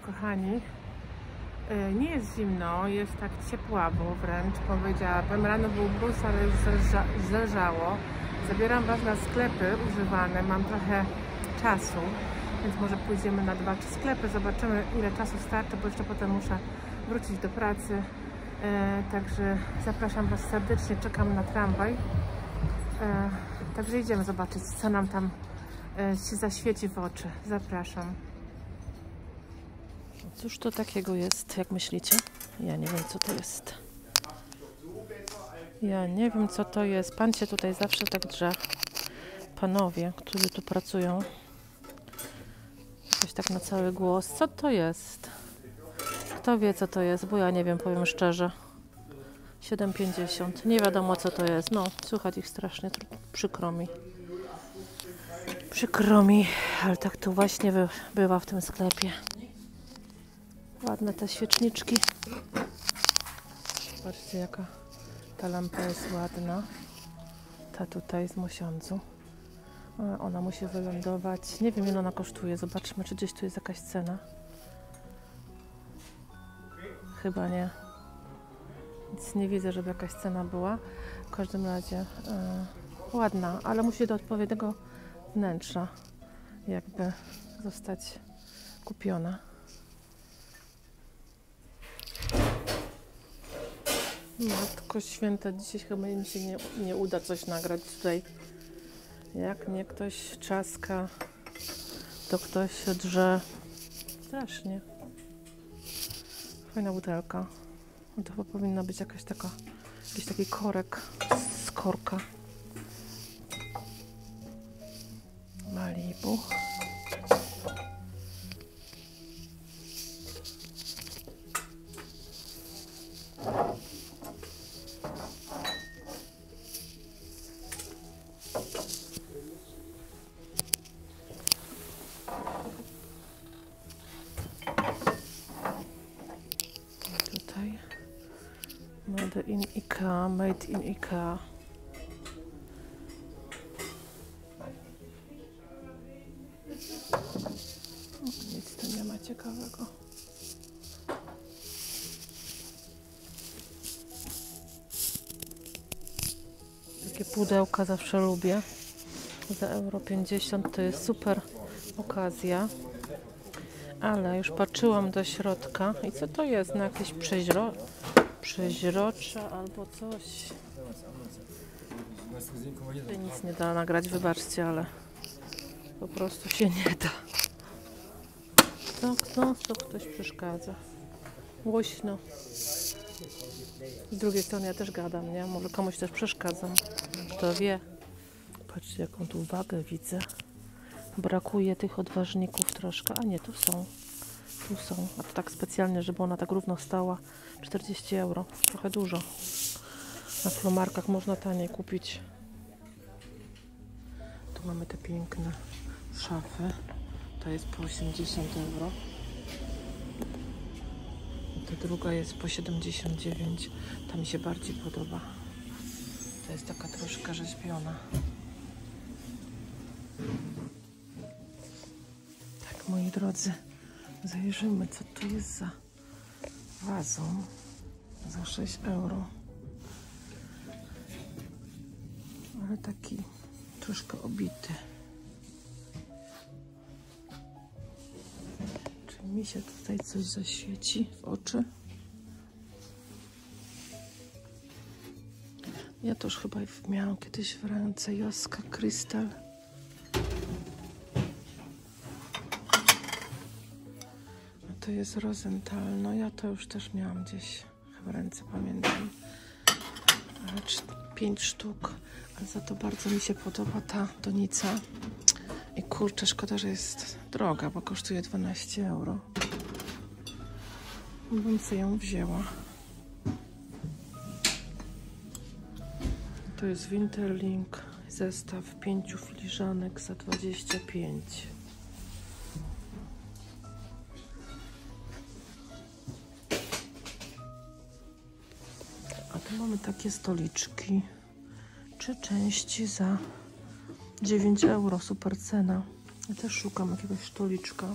kochani. Nie jest zimno, jest tak ciepławo wręcz, powiedziałabym. Rano był mróz, ale już zleżało. Zabieram Was na sklepy używane, mam trochę czasu, więc może pójdziemy na 2-3 sklepy, zobaczymy, ile czasu starczy, bo jeszcze potem muszę wrócić do pracy. Także zapraszam Was serdecznie, czekam na tramwaj. Także idziemy zobaczyć, co nam tam się zaświeci w oczy. Zapraszam. Cóż to takiego jest, jak myślicie? Ja nie wiem, co to jest. Ja nie wiem, co to jest. Pan się tutaj zawsze tak drze. Panowie, którzy tu pracują. Jakoś tak na cały głos. Co to jest? Kto wie, co to jest? Bo ja nie wiem, powiem szczerze. 7,50. Nie wiadomo, co to jest. No, słychać ich strasznie. Przykro mi. Przykro mi, ale tak to właśnie bywa w tym sklepie. Ładne te świeczniczki. Patrzcie, jaka ta lampa jest ładna. Ta tutaj z mosiądzu. Ona musi wylądować. Nie wiem, ile ona kosztuje. Zobaczmy, czy gdzieś tu jest jakaś cena. Chyba nie. Nic nie widzę, żeby jakaś cena była. W każdym razie ładna, ale musi do odpowiedniego wnętrza jakby zostać kupiona. Matko Święta, dzisiaj chyba mi się nie uda coś nagrać tutaj. Jak nie ktoś trzaska, to ktoś się drze. Strasznie. Fajna butelka. To chyba powinna być jakaś taka, jakiś taki korek z korka. Malibu. Tutaj Made in IKEA, Made in IKEA. Nic tu nie ma ciekawego. Takie pudełka zawsze lubię. Za €50 to jest super okazja. Ale już patrzyłam do środka. I co to jest? Na jakieś przeźrocze albo coś. Tutaj nic nie da nagrać, wybaczcie, ale po prostu się nie da. To ktoś przeszkadza. Głośno. Z drugiej strony ja też gadam, nie? Może komuś też przeszkadzam. Kto wie. Patrzcie, jaką tu wagę widzę. Brakuje tych odważników troszkę. A nie, tu są. Tu są. A to tak specjalnie, żeby ona tak równo stała. 40 €. Trochę dużo. Na Flomarkach można taniej kupić. Tu mamy te piękne szafy. Ta jest po 80 €. Ta druga jest po 79. Ta mi się bardziej podoba. To jest taka troszkę rzeźbiona. Tak, moi drodzy, zajrzymy, co tu jest za wazon za 6 €. Ale taki troszkę obity. Czy mi się tutaj coś zaświeci w oczy? Ja to już chyba miałam kiedyś w ręce. Joska Krystal. To jest Rosenthal. No ja to już też miałam gdzieś w ręce, pamiętam. 5 sztuk. Ale za to bardzo mi się podoba ta donica. I kurczę, szkoda, że jest droga, bo kosztuje 12 €. Bym sobie ją wzięła. To jest Winterling. Zestaw 5 filiżanek za 25. A tu mamy takie stoliczki. 3 części za 9 €. Super cena. Ja też szukam jakiegoś stoliczka.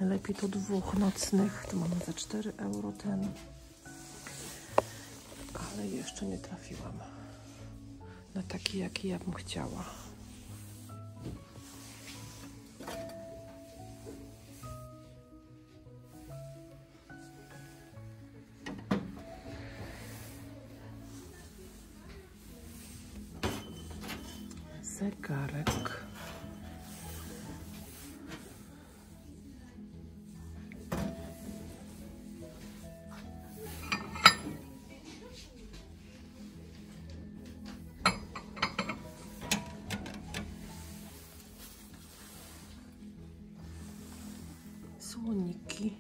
Lepiej to 2 nocnych. Tu mamy za 4 euro ten. Ale jeszcze nie trafiłam na taki, jaki ja bym chciała. Zegarek. Słoniki.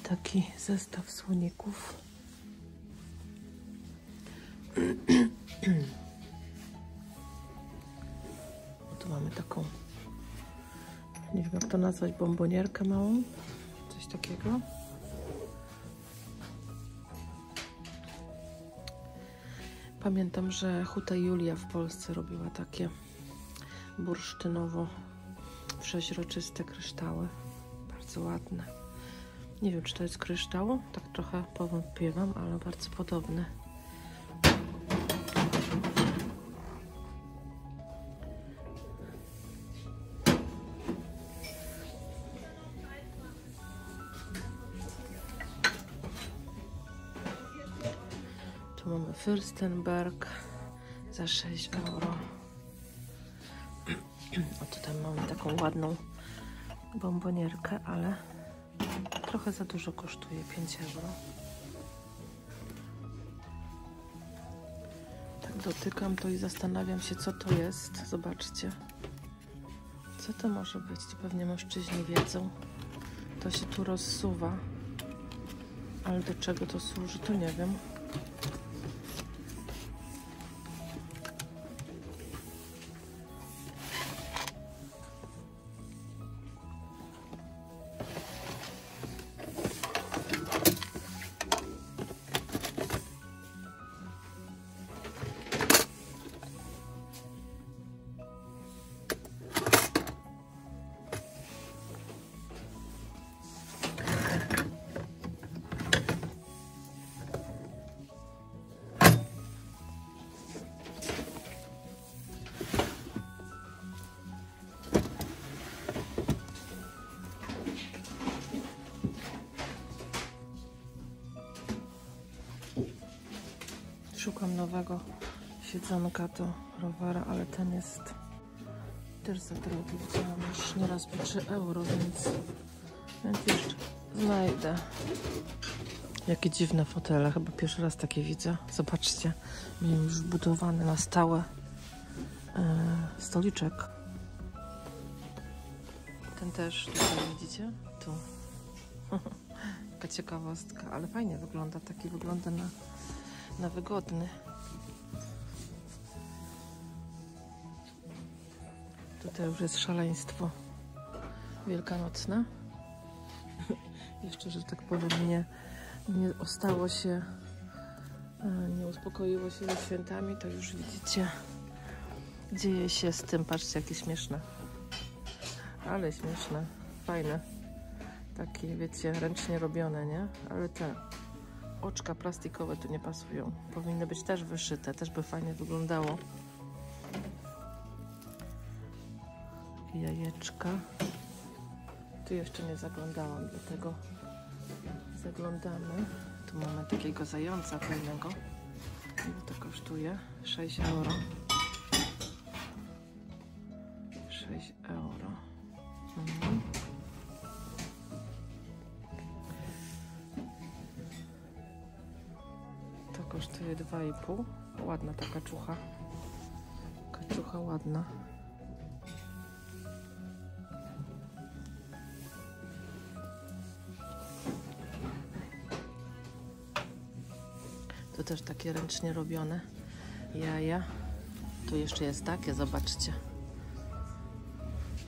Taki zestaw słoników. Tu mamy taką, nie wiem jak to nazwać, bombonierkę małą. Coś takiego. Pamiętam, że Huta Julia w Polsce robiła takie bursztynowo-przeźroczyste kryształy. Bardzo ładne. Nie wiem, czy to jest kryształ. Tak trochę powątpiewam, ale bardzo podobne. Tu mamy Fürstenberg za 6 euro. O, tutaj mamy taką ładną bombonierkę, ale trochę za dużo kosztuje, 5 euro. Tak dotykam to i zastanawiam się, co to jest. Zobaczcie. Co to może być? To pewnie mężczyźni wiedzą. To się tu rozsuwa. Ale do czego to służy, to nie wiem. Szukam nowego siedzonka do rowera, ale ten jest też za drogi. Widziałam już nieraz po 3 euro, więc jeszcze znajdę. Jakie dziwne fotele, chyba pierwszy raz takie widzę. Zobaczcie, miałem już wbudowany na stałe stoliczek. Ten też tutaj widzicie? Tu. Taka ciekawostka, ale fajnie wygląda, taki wygląda na wygodny. Tutaj już jest szaleństwo wielkanocne. Jeszcze, że tak powiem, nie ostało się, nie uspokoiło się ze świętami, to już widzicie, dzieje się z tym. Patrzcie, jakie śmieszne. Ale śmieszne, fajne. Takie, wiecie, ręcznie robione, nie? Ale te oczka plastikowe tu nie pasują. Powinny być też wyszyte, też by fajnie wyglądało. Jajeczka. Tu jeszcze nie zaglądałam, dlatego zaglądamy. Tu mamy takiego zająca fajnego. Ile to kosztuje? 6 euro. 6 euro. Mhm. To kosztuje 2,5. Ładna ta kaczucha. Kaczucha ładna. To też takie ręcznie robione jaja. Tu jeszcze jest takie, zobaczcie.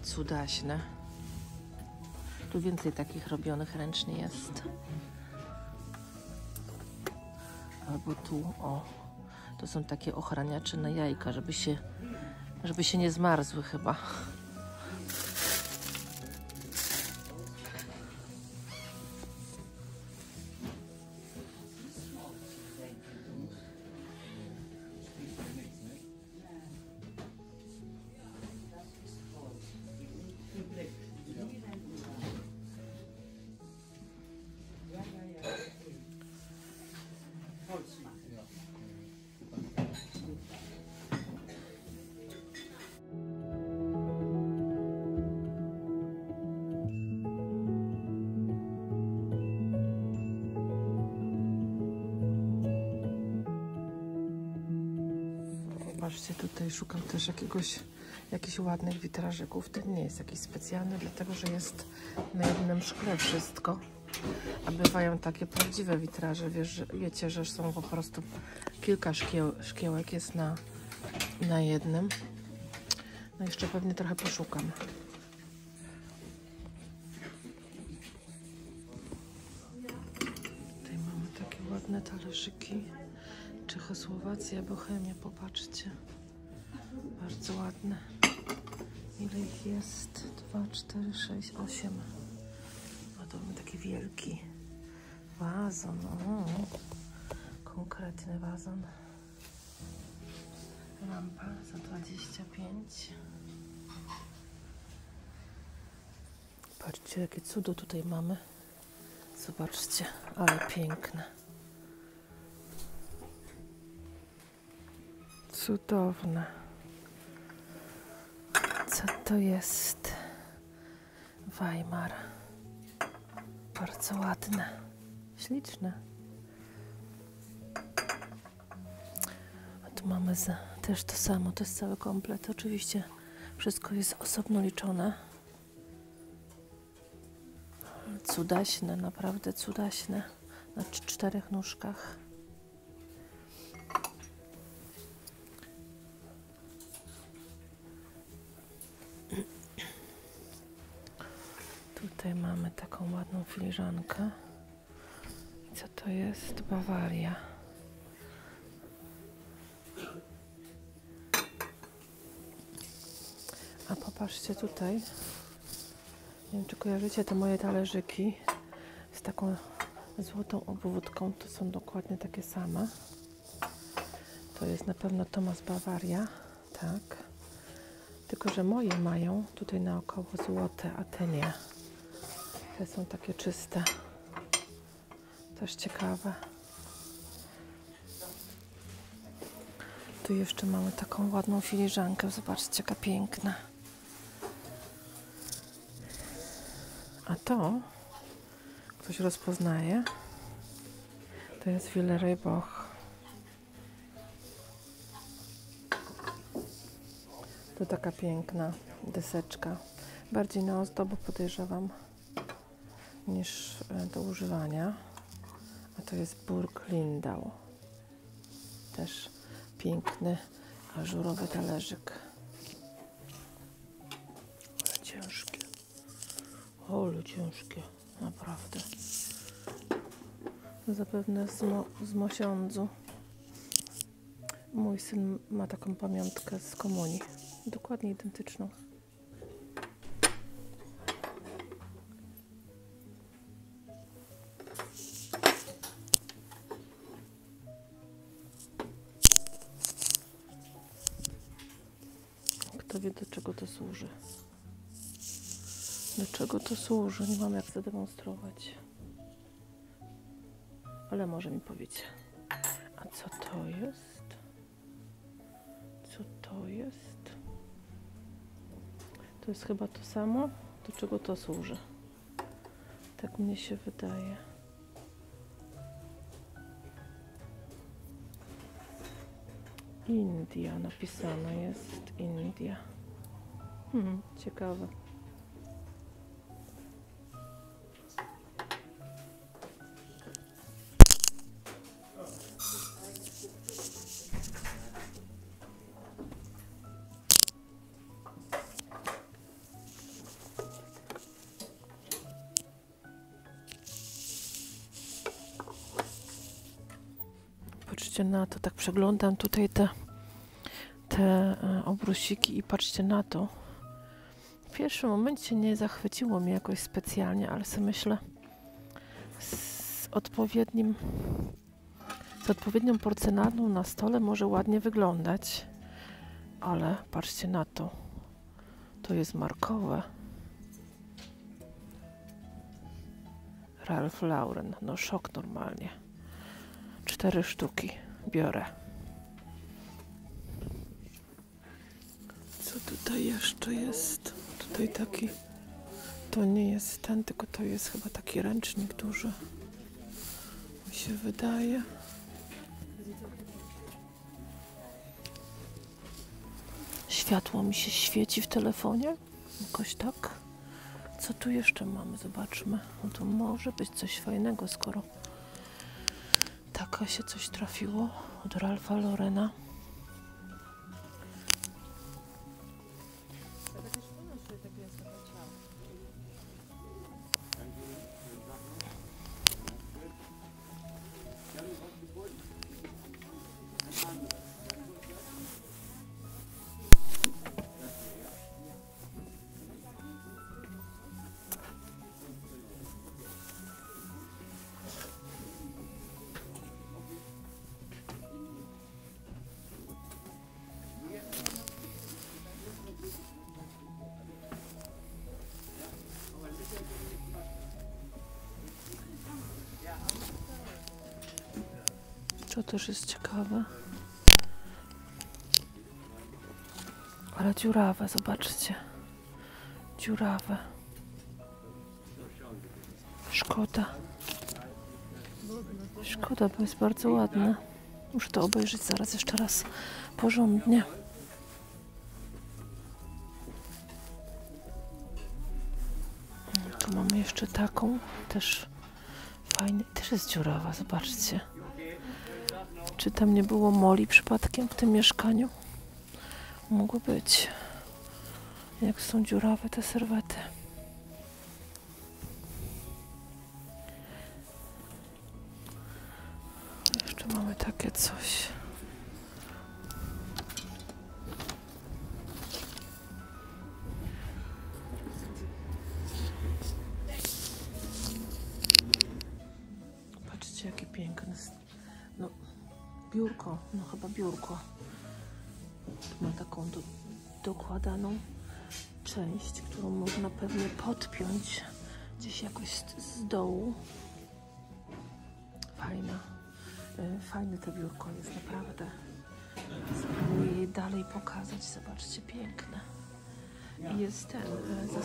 Cudaśne. Tu więcej takich robionych ręcznie jest. Albo tu, o. To są takie ochraniacze na jajka, żeby się nie zmarzły chyba. Patrzcie, tutaj szukam też jakichś ładnych witrażyków. Ten nie jest jakiś specjalny, dlatego że jest na jednym szkle wszystko. A bywają takie prawdziwe witraże. Wiecie, że są po prostu kilka szkiełek jest na jednym. No jeszcze pewnie trochę poszukam. Tutaj mamy takie ładne talerzyki. Czechosłowacja, Bohemia, popatrzcie. Bardzo ładne. Ile ich jest? 2, 4, 6, 8. A to mamy taki wielki wazon. O, konkretny wazon. Lampa za 25. Patrzcie, jakie cudo tutaj mamy. Zobaczcie, ale piękne. Cudowne. Co to jest? Weimar. Bardzo ładne. Śliczne. A tu mamy też to samo. To jest cały komplet. Oczywiście wszystko jest osobno liczone. Cudaśne, naprawdę cudaśne. Na 4 nóżkach. Tutaj mamy taką ładną filiżankę. Co to jest? Bawaria. A popatrzcie tutaj. Nie wiem, czy kojarzycie te moje talerzyki z taką złotą obwódką. To są dokładnie takie same. To jest na pewno Thomas Bavaria. Tak. Tylko że moje mają tutaj naokoło złote, a te nie. Te są takie czyste. Też ciekawe. Tu jeszcze mamy taką ładną filiżankę. Zobaczcie, jaka piękna. A to ktoś rozpoznaje. To jest Villeroy Boch. To taka piękna deseczka. Bardziej na ozdobę podejrzewam niż do używania. A to jest Burg Lindau. Też piękny, ażurowy talerzyk. Ale ciężkie. Ale ciężkie. Naprawdę. Zapewne z Mosiądzu. Mój syn ma taką pamiątkę z komunii. Dokładnie identyczną. Kto wie, do czego to służy? Do czego to służy? Nie mam jak zademonstrować. Ale może mi powiecie. A co to jest? Co to jest? To jest chyba to samo, do czego to służy. Tak mnie się wydaje. India napisane jest. India. Ciekawe. Patrzcie na to, tak przeglądam tutaj te obrusiki i patrzcie na to. W pierwszym momencie nie zachwyciło mnie jakoś specjalnie, ale sobie myślę, z odpowiednią porcelaną na stole może ładnie wyglądać. Ale patrzcie na to. To jest markowe. Ralph Lauren. No szok normalnie. 4 sztuki biorę. Co tutaj jeszcze jest? Tutaj taki... To nie jest ten, tylko to jest chyba taki ręcznik duży. Mi się wydaje. światło mi się świeci w telefonie. Jakoś tak. Co tu jeszcze mamy? Zobaczmy. No to może być coś fajnego, skoro taka się coś trafiło od Ralpha Laurena. To też jest ciekawe. Ale dziurawe, zobaczcie. Dziurawe. Szkoda. Szkoda, bo jest bardzo ładne. Muszę to obejrzeć zaraz jeszcze raz porządnie. Tu mamy jeszcze taką, też fajny, też jest dziurawa, zobaczcie. Czy tam nie było moli przypadkiem w tym mieszkaniu? Mogło być. Jak są dziurawe te serwety. Jeszcze mamy takie coś. Patrzcie, jakie piękne. No, biurko, no chyba biurko. Tu ma taką dokładaną część, którą można pewnie podpiąć gdzieś jakoś z dołu. Fajne to biurko jest, naprawdę. Spróbuję je dalej pokazać. Zobaczcie, piękne. I jest ten za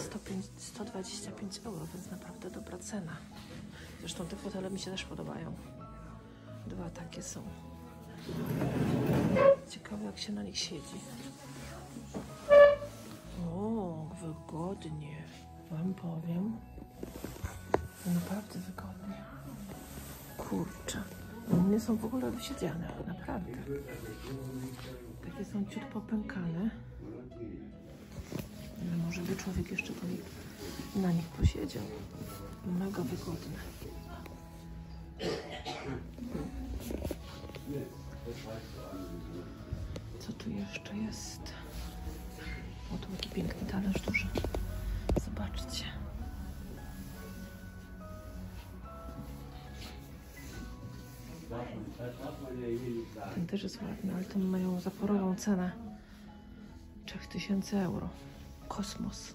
125 euro, więc naprawdę dobra cena. Zresztą te fotele mi się też podobają. Dwa takie są. Ciekawe, jak się na nich siedzi. O, wygodnie. Wam powiem. Naprawdę wygodnie. Kurczę. One są w ogóle wysiedziane. Naprawdę. Takie są ciut popękane. Ale może by człowiek jeszcze na nich posiedział. Mega wygodne. Co tu jeszcze jest? O, tu taki piękny talerz duży. Zobaczcie. Ten też jest ładny, ale tam mają zaporową cenę 3000 euro. Kosmos.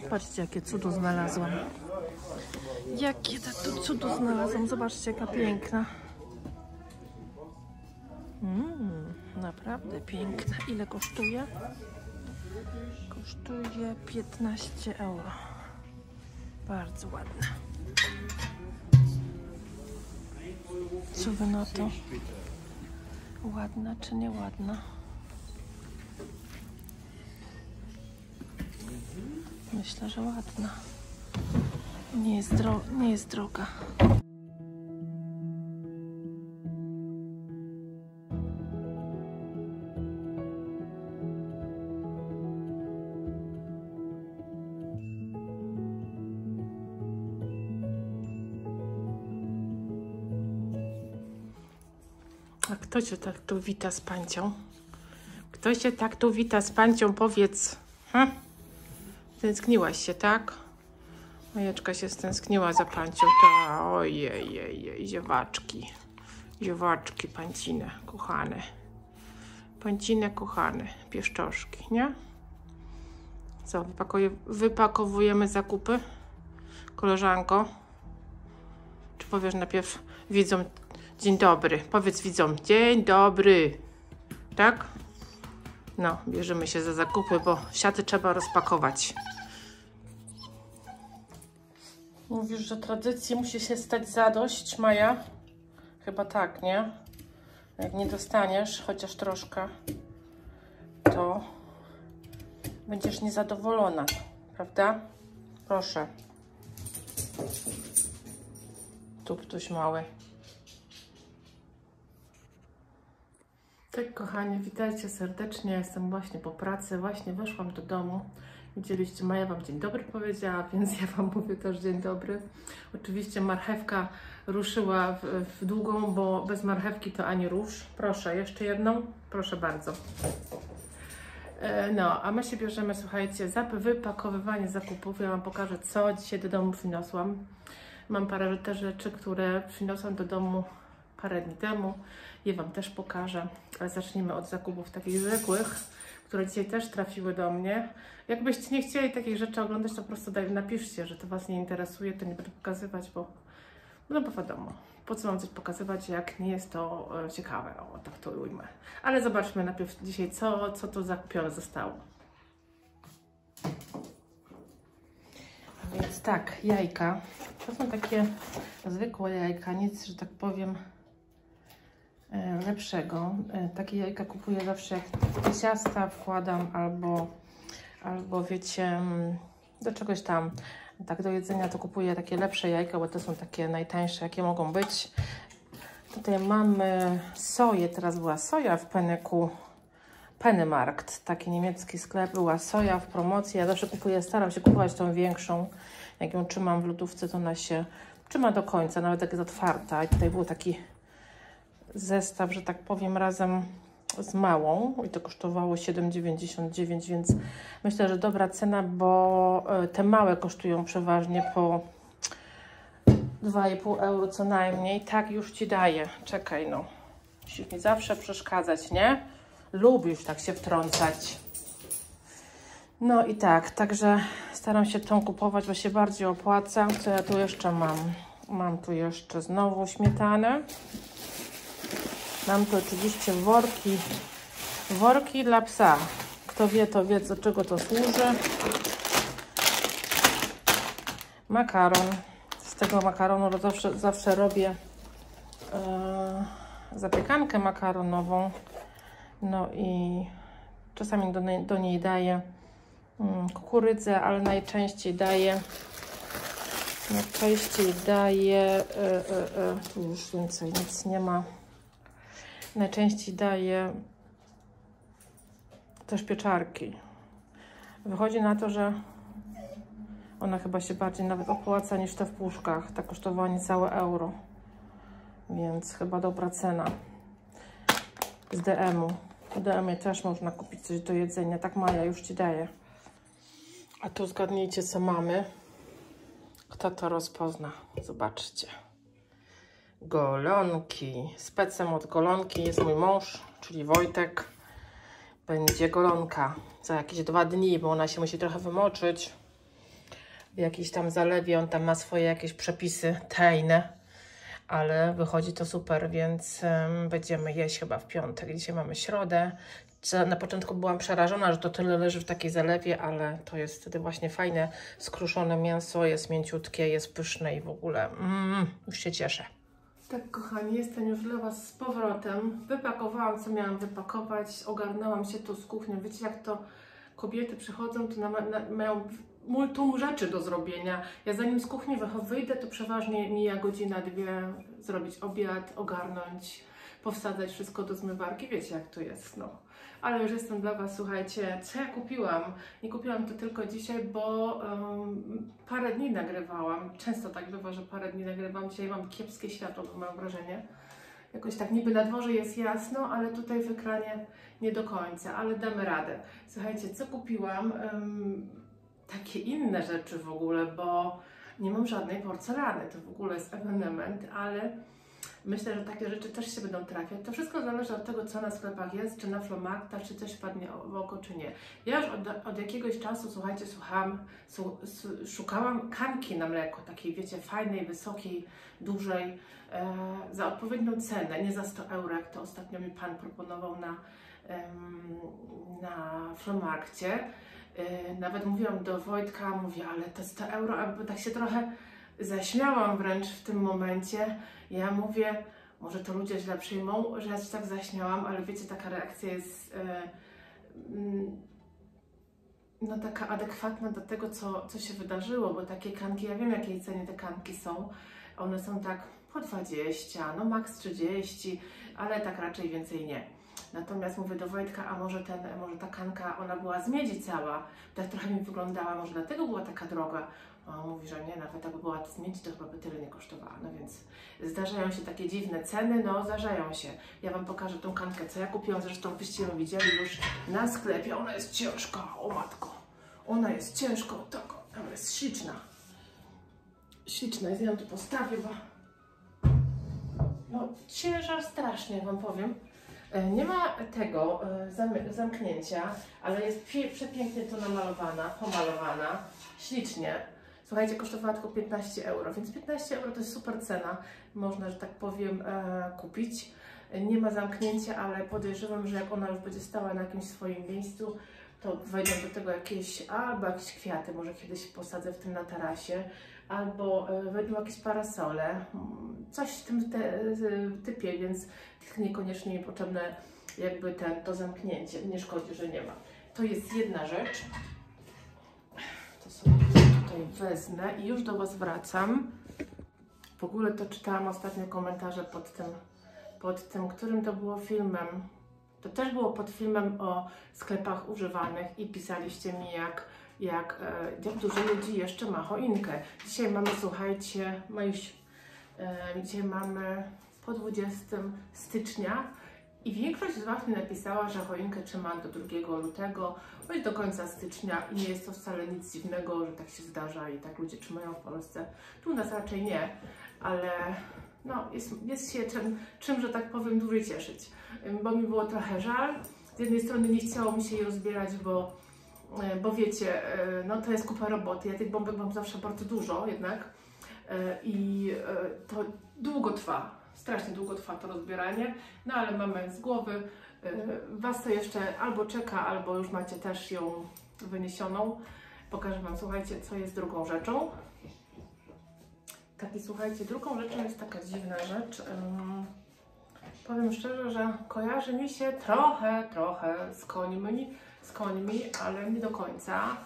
Patrzcie, jakie cudo znalazłam. Jakie to cudo znalazłam. Zobaczcie, jaka piękna. Naprawdę piękna. Ile kosztuje? Kosztuje 15 euro. Bardzo ładna. Co wy na to? Ładna czy nieładna? Myślę, że ładna. Nie jest droga. A kto się tak tu wita z pancią? Kto się tak tu wita z pancią? Powiedz. Tęskniłaś się, tak? Majeczka się stęskniła za pancią. Ojej, ziewaczki. Ziewaczki, pancine, kochane. Pancine, kochane. Pieszczoszki, nie? Co, wypakowujemy zakupy? Koleżanko? Czy powiesz najpierw widzom dzień dobry? Powiedz widzom dzień dobry. Tak? No, bierzemy się za zakupy, bo siaty trzeba rozpakować. Mówisz, że tradycji musi się stać zadość, Maja? Chyba tak, nie? Jak nie dostaniesz, chociaż troszkę, to będziesz niezadowolona, prawda? Proszę. Tuptuś mały. Tak, kochani, witajcie serdecznie. Jestem właśnie po pracy, właśnie weszłam do domu. Widzieliście, Maja Wam dzień dobry powiedziała, więc ja Wam mówię też dzień dobry. Oczywiście marchewka ruszyła w długą, bo bez marchewki to ani rusz. Proszę, jeszcze jedną? Proszę bardzo. No, a my się bierzemy, słuchajcie, za wypakowywanie zakupów. Ja Wam pokażę, co dzisiaj do domu przyniosłam. Mam parę też rzeczy, które przyniosłam do domu parę dni temu. Je Wam też pokażę, ale zacznijmy od zakupów takich zwykłych, które dzisiaj też trafiły do mnie. Jakbyście nie chcieli takich rzeczy oglądać, to po prostu napiszcie, że to Was nie interesuje, to nie będę pokazywać, bo wiadomo, po co mam coś pokazywać, jak nie jest to ciekawe, o tak to ujmę. Ale zobaczmy najpierw dzisiaj, co tu zakupione zostało. Więc tak, jajka. To są takie zwykłe jajka, nic, że tak powiem, lepszego. Takie jajka kupuję zawsze, jak do ciasta wkładam, albo wiecie, do czegoś tam, tak do jedzenia, to kupuję takie lepsze jajka, bo to są takie najtańsze, jakie mogą być. Tutaj mamy soję, teraz była soja w Peneku, Pennymarkt, taki niemiecki sklep, była soja w promocji. Ja zawsze kupuję, staram się kupować tą większą. Jak ją trzymam w lodówce, to ona się trzyma do końca, nawet jak jest otwarta. I tutaj był taki zestaw, że tak powiem, razem z małą i to kosztowało 7,99, więc myślę, że dobra cena, bo te małe kosztują przeważnie po 2,5 euro co najmniej. Tak już Ci daję. Czekaj, no. Musisz mi zawsze przeszkadzać, nie? Lubisz tak się wtrącać. No i tak, także staram się tą kupować, bo się bardziej opłaca. Co ja tu jeszcze mam? Mam tu jeszcze znowu śmietanę. Mam tu oczywiście worki dla psa. Kto wie, to wie, do czego to służy. Makaron. Z tego makaronu zawsze robię zapiekankę makaronową. No i czasami do niej daję kukurydzę, ale najczęściej daję tu już więcej nic nie ma. Najczęściej daję też pieczarki. Wychodzi na to, że ona chyba się bardziej nawet opłaca niż te w puszkach. Ta kosztowała niecałe euro. Więc chyba dobra cena. Z DM-u. W DM-ie też można kupić coś do jedzenia. Tak, Maja, już Ci daje. A tu zgadnijcie, co mamy. Kto to rozpozna? Zobaczcie. Golonki. Specem od golonki jest mój mąż, czyli Wojtek. Będzie golonka za jakieś 2 dni, bo ona się musi trochę wymoczyć. W jakiejś tam zalewie, on tam ma swoje jakieś przepisy tajne, ale wychodzi to super, więc będziemy jeść chyba w piątek. Dzisiaj mamy środę. Na początku byłam przerażona, że to tyle leży w takiej zalewie, ale to jest wtedy właśnie fajne, skruszone mięso, jest mięciutkie, jest pyszne i w ogóle już się cieszę. Tak, kochani, jestem już dla Was z powrotem. Wypakowałam, co miałam wypakować, ogarnęłam się tu z kuchnią. Wiecie, jak to kobiety przychodzą, to mają multum rzeczy do zrobienia. Ja zanim z kuchni wyjdę, to przeważnie mija godzina, 2, zrobić obiad, ogarnąć, powsadzać wszystko do zmywarki. Wiecie, jak to jest, no. Ale już jestem dla Was, słuchajcie, co ja kupiłam? Nie kupiłam to tylko dzisiaj, bo parę dni nagrywałam. Często tak bywa, że parę dni nagrywam. Dzisiaj mam kiepskie światło, mam wrażenie. Jakoś tak niby na dworze jest jasno, ale tutaj w ekranie nie do końca, ale damy radę. Słuchajcie, co kupiłam? Takie inne rzeczy w ogóle, bo nie mam żadnej porcelany. To w ogóle jest ewenement, ale myślę, że takie rzeczy też się będą trafiać. To wszystko zależy od tego, co na sklepach jest, czy na Flomarktach, czy coś padnie w oko, czy nie. Ja już od jakiegoś czasu, słuchajcie, szukałam kanki na mleko, takiej, wiecie, fajnej, wysokiej, dużej, za odpowiednią cenę, nie za 100 euro, jak to ostatnio mi pan proponował na Flomarkcie. Nawet mówiłam do Wojtka, mówię, ale to 100 euro, bo tak się trochę zaśmiałam wręcz w tym momencie. Ja mówię, może to ludzie źle przyjmą, że ja się tak zaśmiałam, ale wiecie, taka reakcja jest no taka adekwatna do tego, co się wydarzyło, bo takie kanki, ja wiem jakiej cenie te kanki są, one są tak po 20, no maks 30, ale tak raczej więcej nie. Natomiast mówię do Wojtka, a może ta kanka, ona była z miedzi cała, tak trochę mi wyglądała, może dlatego była taka droga. On mówi, że nie, nawet jakby była z miedzi, to chyba by tyle nie kosztowała. No więc zdarzają się takie dziwne ceny, no zdarzają się. Ja Wam pokażę tą kankę, co ja kupiłam, zresztą byście ją widzieli już na sklepie. Ona jest ciężka, o matko. Ona jest ciężka, tak, ona jest śliczna. Śliczna, ja ją tu postawię, bo no ciężar strasznie, Wam powiem. Nie ma tego zamknięcia, ale jest przepięknie tu namalowana, pomalowana, ślicznie. Słuchajcie, kosztowała tylko 15 euro, więc 15 euro to jest super cena. Można, że tak powiem, kupić. Nie ma zamknięcia, ale podejrzewam, że jak ona już będzie stała na jakimś swoim miejscu, to wejdą do tego jakieś kwiaty, może kiedyś posadzę w tym na tarasie, albo wejdą jakieś parasole, coś w tym typie, więc niekoniecznie niepotrzebne jakby to zamknięcie, nie szkodzi, że nie ma. To jest jedna rzecz, to sobie tutaj wezmę i już do Was wracam. W ogóle to czytałam ostatnio komentarze pod tym, którym to było filmem. To też było pod filmem o sklepach używanych i pisaliście mi, jak dużo ludzi jeszcze ma choinkę. Dzisiaj mamy, słuchajcie, dzisiaj mamy po 20 stycznia i większość z Was mi napisała, że choinkę trzyma do 2 lutego, bądź do końca stycznia i nie jest to wcale nic dziwnego, że tak się zdarza i tak ludzie trzymają w Polsce. Tu u nas raczej nie, ale no, jest się czym, że tak powiem, dłużej cieszyć, bo mi było trochę żal. Z jednej strony nie chciało mi się jej rozbierać, bo wiecie, no to jest kupa roboty, ja tych bombek mam zawsze bardzo dużo jednak i to długo trwa, strasznie długo trwa to rozbieranie, no ale mamy z głowy, Was to jeszcze albo czeka, albo już macie też ją wyniesioną. Pokażę Wam, słuchajcie, co jest drugą rzeczą. Taki, słuchajcie, drugą rzeczą jest taka dziwna rzecz. Powiem szczerze, że kojarzy mi się trochę z końmi, ale nie do końca.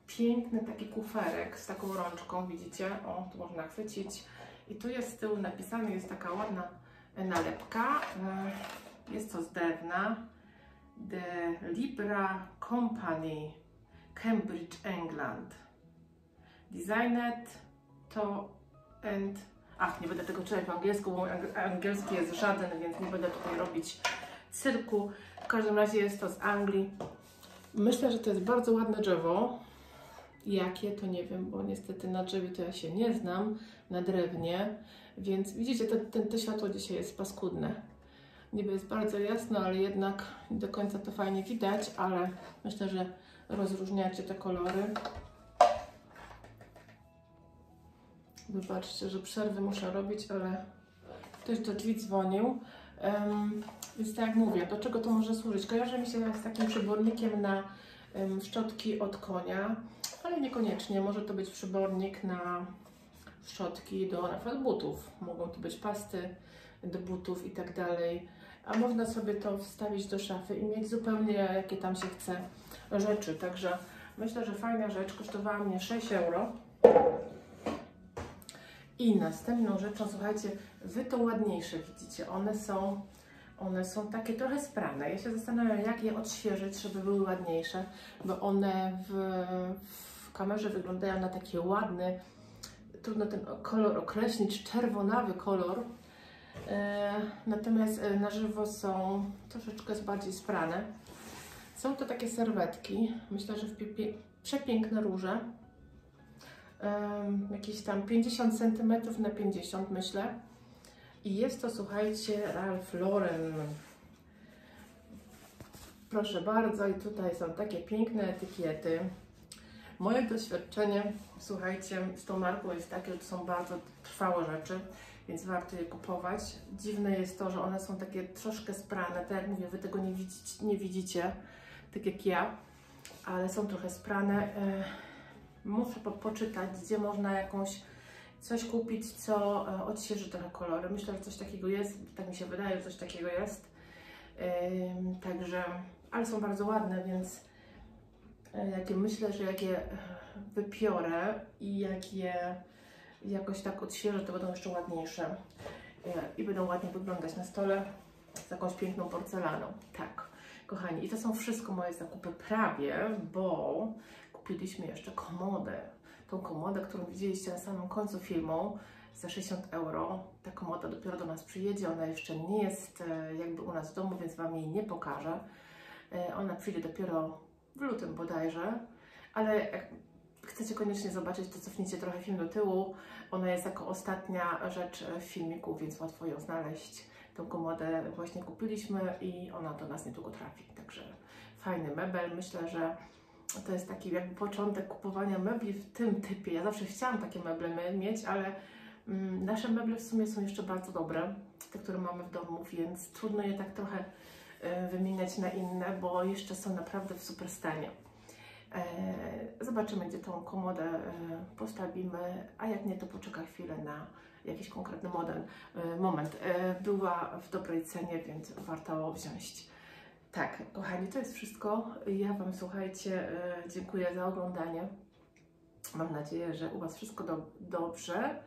Piękny taki kuferek z taką rączką, widzicie? O, tu można chwycić. I tu jest z tyłu napisane, jest taka ładna nalepka. Jest to z drewna. The Libra Company, Cambridge, England. Designed to and... Ach, nie będę tego czytać po angielsku, bo angielski jest żaden, więc nie będę tutaj robić cyrku. W każdym razie jest to z Anglii. Myślę, że to jest bardzo ładne drzewo. Jakie, to nie wiem, bo niestety na drzewie to ja się nie znam, na drewnie. Więc widzicie, to światło dzisiaj jest paskudne. Niby jest bardzo jasno, ale jednak nie do końca to fajnie widać, ale myślę, że rozróżniacie te kolory. Wybaczcie, że przerwy muszę robić, ale ktoś do drzwi dzwonił. Więc tak jak mówię, do czego to może służyć? Kojarzy mi się z takim przybornikiem na szczotki od konia, ale niekoniecznie. Może to być przybornik na szczotki do na przykład butów. Mogą to być pasty do butów i tak dalej. A można sobie to wstawić do szafy i mieć zupełnie jakie tam się chce rzeczy. Także myślę, że fajna rzecz. Kosztowała mnie 6 euro. I następną rzeczą, słuchajcie, Wy to ładniejsze widzicie. One są takie trochę sprane. Ja się zastanawiam, jak je odświeżyć, żeby były ładniejsze, bo one w kamerze wyglądają na takie ładne. Trudno ten kolor określić, czerwonawy kolor. Natomiast na żywo są troszeczkę bardziej sprane. Są to takie serwetki. Myślę, że przepiękne róże. Jakieś tam 50 cm na 50, myślę. I jest to, słuchajcie, Ralph Lauren. Proszę bardzo, i tutaj są takie piękne etykiety. Moje doświadczenie, słuchajcie, z tą marką jest takie, że to są bardzo trwałe rzeczy, więc warto je kupować. Dziwne jest to, że one są takie troszkę sprane, tak jak mówię, Wy tego nie widzicie, tak jak ja, ale są trochę sprane. Muszę poczytać, gdzie można coś kupić, co odświeży trochę kolory. Myślę, że coś takiego jest, tak mi się wydaje, że coś takiego jest. Także, ale są bardzo ładne, więc jakie myślę, że jak je wypiorę i jak je jakoś tak odświeżę, to będą jeszcze ładniejsze i będą ładnie wyglądać na stole z jakąś piękną porcelaną. Tak, kochani, i to są wszystko moje zakupy prawie, bo kupiliśmy jeszcze komodę. Tą komodę, którą widzieliście na samym końcu filmu, za 60 euro. Ta komoda dopiero do nas przyjedzie, ona jeszcze nie jest jakby u nas w domu, więc Wam jej nie pokażę. Ona przyjdzie dopiero w lutym bodajże, ale jak chcecie koniecznie zobaczyć, to cofnijcie trochę film do tyłu. Ona jest jako ostatnia rzecz w filmiku, więc łatwo ją znaleźć. Tą komodę właśnie kupiliśmy i ona do nas niedługo trafi. Także fajny mebel. Myślę, że to jest taki jakby początek kupowania mebli w tym typie. Ja zawsze chciałam takie meble mieć, ale nasze meble w sumie są jeszcze bardzo dobre, te, które mamy w domu, więc trudno je tak trochę wymieniać na inne, bo jeszcze są naprawdę w super stanie. Zobaczymy, gdzie tą komodę postawimy, a jak nie, to poczeka chwilę na jakiś konkretny moment. Była w dobrej cenie, więc warto wziąć. Tak, kochani, to jest wszystko. Ja Wam, słuchajcie, dziękuję za oglądanie. Mam nadzieję, że u Was wszystko dobrze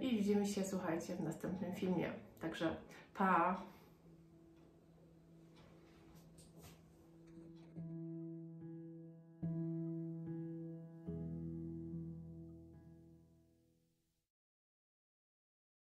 i widzimy się, słuchajcie, w następnym filmie. Także pa!